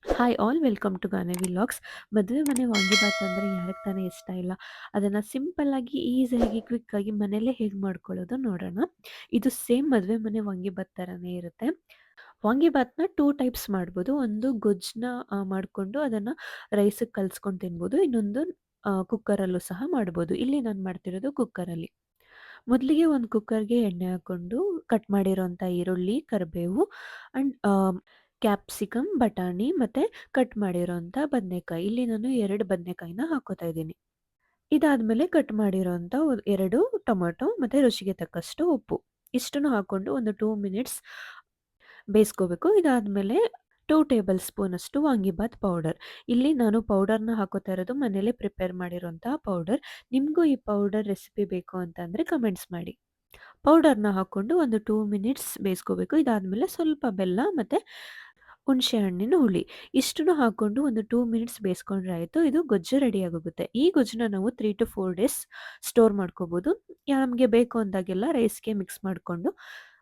Hi all welcome to Gaane vlogs. ಮದುವೆ ಮನೆ ವಾಂಗಿಬಾತ್ ಅಂದರೆ ಯಾರಿಗೆ ತಾನೇ ಇಷ್ಟ ಇಲ್ಲ. ಅದನ್ನು ಸಿಂಪಲ್ಲಾಗಿ ಈಸಿಯಾಗಿ ಕ್ವಿಕ್ಕಾಗಿ ಮನೆಯಲ್ಲೇ ಹೇಗೆ ಮಾಡ್ಕೊಳ್ಳೋದು ನೋಡೋಣ. ಇದು ಸೇಮ್ ಮದುವೆ ಮನೆ ವಾಂಗಿಬಾತ್ ಥರನೇ ಇರುತ್ತೆ. ವಾಂಗಿಬಾತ್ನ 2 ಟೈಪ್ಸ್ ಮಾಡ್ಬೋದು. ಒಂದು ಗೊಜ್ಜನ್ನ ಮಾಡಿಕೊಂಡು ಅದನ್ನು ರೈಸಿಗೆ ಕಲ್ಸ್ಕೊಂಡು ತಿನ್ಬೋದು. ಇನ್ನೊಂದು ಕುಕ್ಕರಲ್ಲೂ ಸಹ ಮಾಡ್ಬೋದು. ಇಲ್ಲಿ ನಾನು ಮಾಡ್ತಿರೋದು ಕುಕ್ಕರಲ್ಲಿ. ಮೊದಲಿಗೆ ಒಂದು ಕುಕ್ಕರ್ಗೆ ಎಣ್ಣೆ ಹಾಕ್ಕೊಂಡು ಕಟ್ ಮಾಡಿರೋಂಥ ಈರುಳ್ಳಿ, ಕರಿಬೇವು ಆ್ಯಂಡ್ ಕ್ಯಾಪ್ಸಿಕಮ್, ಬಟಾಣಿ ಮತ್ತು ಕಟ್ ಮಾಡಿರೋಂಥ ಬದನೇಕಾಯಿ. ಇಲ್ಲಿ ನಾನು 2 ಬದನೇಕಾಯಿನ ಹಾಕ್ಕೋತಾ ಇದ್ದೀನಿ. ಇದಾದಮೇಲೆ ಕಟ್ ಮಾಡಿರೋಂಥ 2 ಟೊಮೆಟೊ ಮತ್ತು ರುಚಿಗೆ ತಕ್ಕಷ್ಟು ಉಪ್ಪು. ಇಷ್ಟನ್ನು ಹಾಕ್ಕೊಂಡು ಒಂದು 2 ಮಿನಿಟ್ಸ್ ಬೇಯಿಸ್ಕೋಬೇಕು. ಇದಾದಮೇಲೆ 2 ಟೇಬಲ್ ಸ್ಪೂನಷ್ಟು ವಾಂಗಿಬಾತ್ ಪೌಡರ್. ಇಲ್ಲಿ ನಾನು ಪೌಡರ್‌ನ ಹಾಕೋತಾ ಇರೋದು ಮನೇಲೇ ಪ್ರಿಪೇರ್ ಮಾಡಿರೋಂತಹ ಪೌಡರ್. ನಿಮಗೂ ಈ ಪೌಡರ್ ರೆಸಿಪಿ ಬೇಕು ಅಂತಂದರೆ ಕಮೆಂಟ್ಸ್ ಮಾಡಿ. ಪೌಡರ್‌ನ ಹಾಕ್ಕೊಂಡು ಒಂದು 2 ಮಿನಿಟ್ಸ್ ಬೇಯಿಸ್ಕೋಬೇಕು. ಇದಾದಮೇಲೆ ಸ್ವಲ್ಪ ಬೆಲ್ಲ ಮತ್ತು ಹುಣಸೆ ಹಣ್ಣಿನ ಹುಳಿ ಇಷ್ಟನ್ನು ಹಾಕ್ಕೊಂಡು ಒಂದು 2 ಮಿನಿಟ್ಸ್ ಬೇಯಿಸ್ಕೊಂಡ್ರೆ ಆಯಿತು. ಇದು ಗೊಜ್ಜು ರೆಡಿಯಾಗೋಗುತ್ತೆ. ಈ ಗೊಜ್ಜನ್ನ ನಾವು 3-4 ಡೇಸ್ ಸ್ಟೋರ್ ಮಾಡ್ಕೋಬೋದು. ನಮಗೆ ಬೇಕು ಅಂದಾಗೆಲ್ಲ ರೈಸ್‌ಗೆ ಮಿಕ್ಸ್ ಮಾಡಿಕೊಂಡು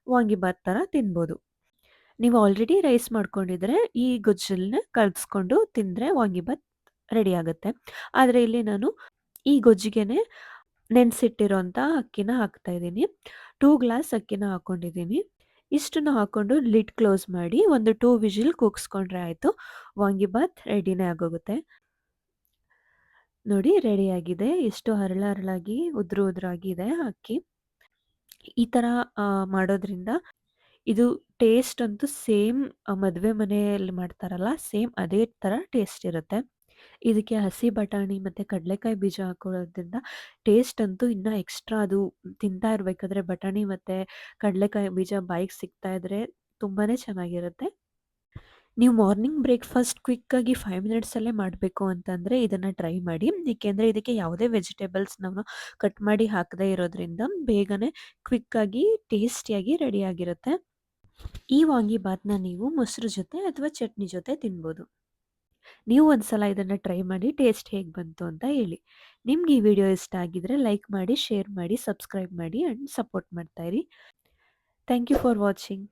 ವಾಂಗಿಬಾತ್ ಥರ ತಿನ್ಬೋದು. ನೀವು ಆಲ್ರೆಡಿ ರೈಸ್ ಮಾಡ್ಕೊಂಡಿದ್ರೆ ಈ ಗೊಜ್ಜನ್ನ ಕಲಸ್ಕೊಂಡು ತಿಂದರೆ ವಾಂಗಿಬಾತ್ ರೆಡಿ ಆಗುತ್ತೆ. ಆದರೆ ಇಲ್ಲಿ ನಾನು ಈ ಗೊಜ್ಜಿಗೆನೆ ನೆನೆಸಿಟ್ಟಿರೋಂಥ ಅಕ್ಕಿನ ಹಾಕ್ತಾ ಇದ್ದೀನಿ. 2 ಗ್ಲಾಸ್ ಅಕ್ಕಿನ ಹಾಕ್ಕೊಂಡಿದ್ದೀನಿ. ಇಷ್ಟನ್ನು ಹಾಕ್ಕೊಂಡು ಲಿಡ್ ಕ್ಲೋಸ್ ಮಾಡಿ ಒಂದು 2 ವಿಜಿಲ್ ಕೂಗಿಸ್ಕೊಂಡ್ರೆ ಆಯಿತು. ವಾಂಗಿಬಾತ್ ರೆಡಿನೇ ಆಗೋಗುತ್ತೆ. ನೋಡಿ ರೆಡಿಯಾಗಿದೆ. ಎಷ್ಟು ಹರಳಾಗಿ ಉದುರಾಗಿದೆ ಅಕ್ಕಿ. ಈ ಥರ ಮಾಡೋದ್ರಿಂದ ಇದು ಟೇಸ್ಟ್ ಅಂತೂ ಸೇಮ್ ಮದುವೆ ಮನೆಯಲ್ಲಿ ಮಾಡ್ತಾರಲ್ಲ ಸೇಮ್ ಅದೇ ಥರ ಟೇಸ್ಟ್ ಇರುತ್ತೆ. ಇದಕ್ಕೆ ಹಸಿ ಬಟಾಣಿ ಮತ್ತು ಕಡಲೆಕಾಯಿ ಬೀಜ ಹಾಕೊಳ್ಳೋದ್ರಿಂದ ಟೇಸ್ಟ್ ಅಂತೂ ಇನ್ನೂ ಎಕ್ಸ್ಟ್ರಾ ಅದು ತಿಂತಾ ಇರಬೇಕಾದ್ರೆ ಬಟಾಣಿ ಮತ್ತು ಕಡಲೆಕಾಯಿ ಬೀಜ ಬಾಯಿಗೆ ಸಿಗ್ತಾ ಇದ್ದರೆ ತುಂಬಾ ಚೆನ್ನಾಗಿರುತ್ತೆ. ನೀವು ಮಾರ್ನಿಂಗ್ ಬ್ರೇಕ್‌ಫಾಸ್ಟ್ ಕ್ವಿಕ್ಕಾಗಿ 5 ಮಿನಿಟ್ಸಲ್ಲೇ ಮಾಡಬೇಕು ಅಂತಂದರೆ ಇದನ್ನು ಟ್ರೈ ಮಾಡಿ. ಏಕೆಂದರೆ ಇದಕ್ಕೆ ಯಾವುದೇ ವೆಜಿಟೇಬಲ್ಸ್ ನಾವು ಕಟ್ ಮಾಡಿ ಹಾಕದೇ ಇರೋದ್ರಿಂದ ಬೇಗನೆ ಕ್ವಿಕ್ಕಾಗಿ ಟೇಸ್ಟಿಯಾಗಿ ರೆಡಿಯಾಗಿರುತ್ತೆ. ಈ ವಾಂಗಿಬಾತ್‌ನ ನೀವು ಮೊಸರು ಜೊತೆ ಅಥವಾ ಚಟ್ನಿ ಜೊತೆ ತಿನ್ಬೋದು. ನೀವು ಒಂದ್ಸಲ ಇದನ್ನು ಟ್ರೈ ಮಾಡಿ ಟೇಸ್ಟ್ ಹೇಗೆ ಬಂತು ಅಂತ ಹೇಳಿ. ನಿಮ್ಗೆ ಈ ವಿಡಿಯೋ ಇಷ್ಟ ಆಗಿದ್ರೆ ಲೈಕ್ ಮಾಡಿ, ಶೇರ್ ಮಾಡಿ, ಸಬ್ಸ್ಕ್ರೈಬ್ ಮಾಡಿ ಆ್ಯಂಡ್ ಸಪೋರ್ಟ್ ಮಾಡ್ತಾ ಇರಿ. Thank you for watching.